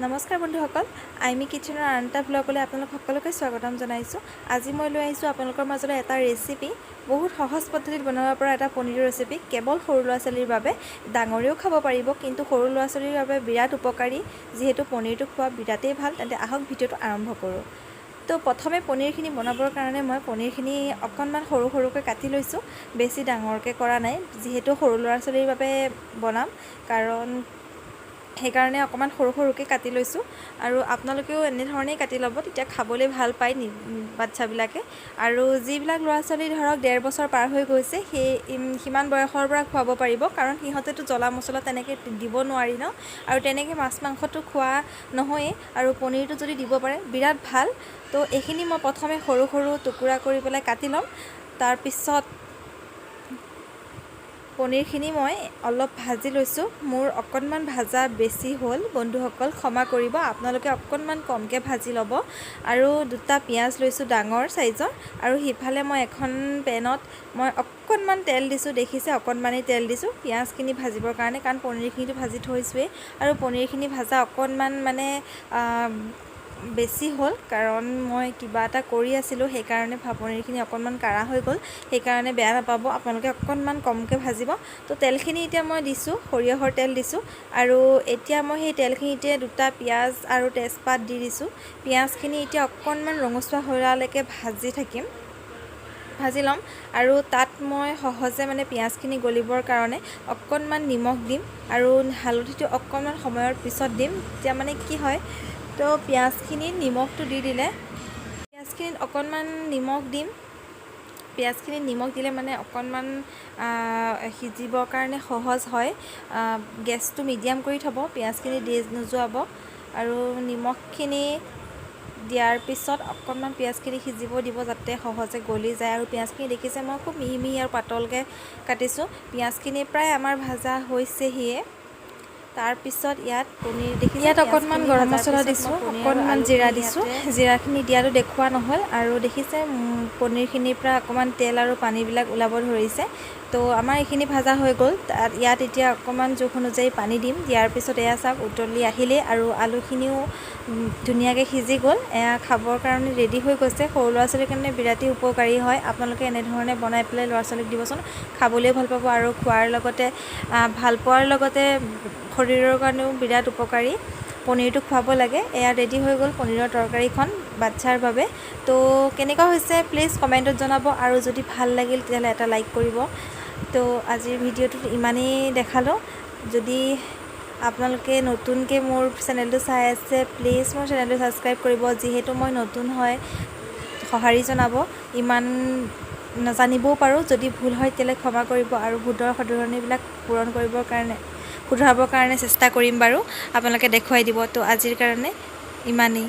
নমস্কাৰ বন্ধুসকল, আইমি কিচেনৰ আন এটা ব্লগলৈ আপোনালোক সকলোকে স্বাগতম জনাইছোঁ। আজি মই লৈ আহিছোঁ আপোনালোকৰ মাজলৈ এটা ৰেচিপি, বহুত সহজ পদ্ধতিত বনাব পৰা এটা পনীৰৰ ৰেচিপি। কেৱল সৰু ল'ৰা ছোৱালীৰ বাবে, ডাঙৰেও খাব পাৰিব, কিন্তু সৰু ল'ৰা ছোৱালীৰ বাবে বিৰাট উপকাৰী। যিহেতু পনীৰটো খোৱা বিৰাটেই ভাল, তেন্তে আহক ভিডিঅ'টো আৰম্ভ কৰোঁ। তো প্ৰথমে পনীৰখিনি বনাবৰ কাৰণে মই পনীৰখিনি অকণমান সৰু সৰুকৈ কাটি লৈছোঁ, বেছি ডাঙৰকৈ কৰা নাই। যিহেতু সৰু ল'ৰা ছোৱালীৰ বাবে বনাম, সেইকাৰণে অকণমান সৰু সৰুকৈ কাটি লৈছোঁ। আৰু আপোনালোকেও এনেধৰণেই কাটি ল'ব, তেতিয়া খাবলৈ ভাল পায় বাচ্ছাবিলাকে। আৰু যিবিলাক ল'ৰা ছোৱালী ধৰক 1.5 বছৰ পাৰ হৈ গৈছে, সিমান বয়সৰ পৰা খুৱাব পাৰিব, কাৰণ সিহঁতেতো জ্বলা মছলা তেনেকৈ দিব নোৱাৰি ন, আৰু তেনেকৈ মাছ মাংসটো খোৱা নহয়েই, আৰু পনীৰটো যদি দিব পাৰে বিৰাট ভাল। তো এইখিনি মই প্ৰথমে সৰু সৰু টুকুৰা কৰি পেলাই কাটি ল'ম। তাৰপিছত পনীৰখিনি মই অলপ ভাজি লৈছোঁ। মোৰ অকণমান ভাজা বেছি হ'ল, বন্ধুসকল ক্ষমা কৰিব, আপোনালোকে অকণমান কমকৈ ভাজি ল'ব। আৰু 2টা পিঁয়াজ লৈছোঁ ডাঙৰ চাইজৰ, আৰু সিফালে মই এখন পেনত মই অকণমান তেল দিছোঁ, দেখিছে অকণমানেই তেল দিছোঁ পিঁয়াজখিনি ভাজিবৰ কাৰণে, কাৰণ পনীৰখিনিটো ভাজি থৈছোৱেই। আৰু পনীৰখিনি ভাজা অকণমান বেছি হ'ল, কাৰণ মই কিবা এটা কৰি আছিলোঁ, সেইকাৰণে পনীৰখিনি অকণমান কাঢ়া হৈ গ'ল। সেইকাৰণে বেয়া নাপাব, আপোনালোকে অকণমান কমকৈ ভাজিব। তো তেলখিনি এতিয়া মই দিছোঁ, সৰিয়হৰ তেল দিছোঁ, আৰু এতিয়া মই সেই তেলখিনিতে 2টা পিঁয়াজ আৰু তেজপাত দি দিছোঁ। পিঁয়াজখিনি এতিয়া অকণমান ৰঙচুৱা হোৱালৈকে ভাজি ল'ম। আৰু তাত মই সহজে পিঁয়াজখিনি গলিবৰ কাৰণে অকণমান নিমখ দিম, আৰু হালধিটো অকণমান সময়ৰ পিছত দিম। তেতিয়া কি হয়, তো পিঁয়াজখিনিত নিমখটো দি দিলে, পিঁয়াজখিনিত অকণমান নিমখ দিম। পিঁয়াজখিনিত নিমখ দিলে অকণমান সিজিবৰ কাৰণে সহজ হয়। গেছটো মিডিয়াম কৰি থ'ব, পিঁয়াজখিনি দি নোযোৱাব। আৰু নিমখখিনি দিয়াৰ পিছত অকণমান পিঁয়াজখিনি সিজিব দিব, যাতে সহজে গলি যায়। আৰু পিঁয়াজখিনি দেখিছে মই খুব মিহি মিহি আৰু পাতলকৈ কাটিছোঁ। পিঁয়াজখিনি প্ৰায় আমাৰ ভাজা হৈছেহিয়ে। তাৰপিছত ইয়াত পনীৰ দেখিছোঁ, ইয়াত অকণমান গৰম মছলা দিছোঁ, অকণমান জিৰা দিছোঁ। জিৰাখিনি দিয়াটো দেখুওৱা নহ'ল। আৰু দেখিছে পনীৰখিনিৰ পৰা অকণমান তেল আৰু পানীবিলাক ওলাব ধৰিছে। তো আমাৰ এইখিনি ভাজা হৈ গ'ল। ইয়াত এতিয়া অকণমান জোখ অনুযায়ী পানী দিম। দিয়াৰ পিছত এয়া চাওক উতলি আহিলেই, আৰু আলুখিনিও ধুনীয়াকৈ সিজি গ'ল। এয়া খাবৰ কাৰণে ৰেডি হৈ গৈছে। সৰু ল'ৰা ছোৱালীৰ কাৰণে বিৰাটেই উপকাৰী হয়। আপোনালোকে এনেধৰণে বনাই পেলাই ল'ৰা ছোৱালীক দিবচোন, খাবলৈও ভাল পাব, আৰু খোৱাৰ লগতে ভাল পোৱাৰ লগতে শৰীৰৰ কাৰণেও বিৰাট উপকাৰী। পনীৰটো খুৱাব লাগে। এয়া ৰেডি হৈ গ'ল পনীৰৰ তৰকাৰীখন বাচ্ছাৰ বাবে। তো কেনেকুৱা হৈছে প্লিজ কমেণ্টত জনাব, আৰু যদি ভাল লাগিল তেতিয়াহ'লে এটা লাইক কৰিব। তো আজিৰ ভিডিঅ'টোত ইমানেই দেখালোঁ। যদি আপোনালোকে নতুনকৈ মোৰ চেনেলটো চাই আছে, প্লিজ মোৰ চেনেলটো ছাবস্ক্ৰাইব কৰিব। যিহেতু মই নতুন হয়, সঁহাৰি জনাব। ইমান নাজানিবও পাৰোঁ, যদি ভুল হয় তেতিয়াহ'লে ক্ষমা কৰিব, আৰু ভুলৰ শুধৰণিবিলাক শুধৰাবৰ কাৰণে চেষ্টা কৰিম বাৰু, আপোনালোকে দেখুৱাই দিব। তো আজিৰ কাৰণে ইমানেই।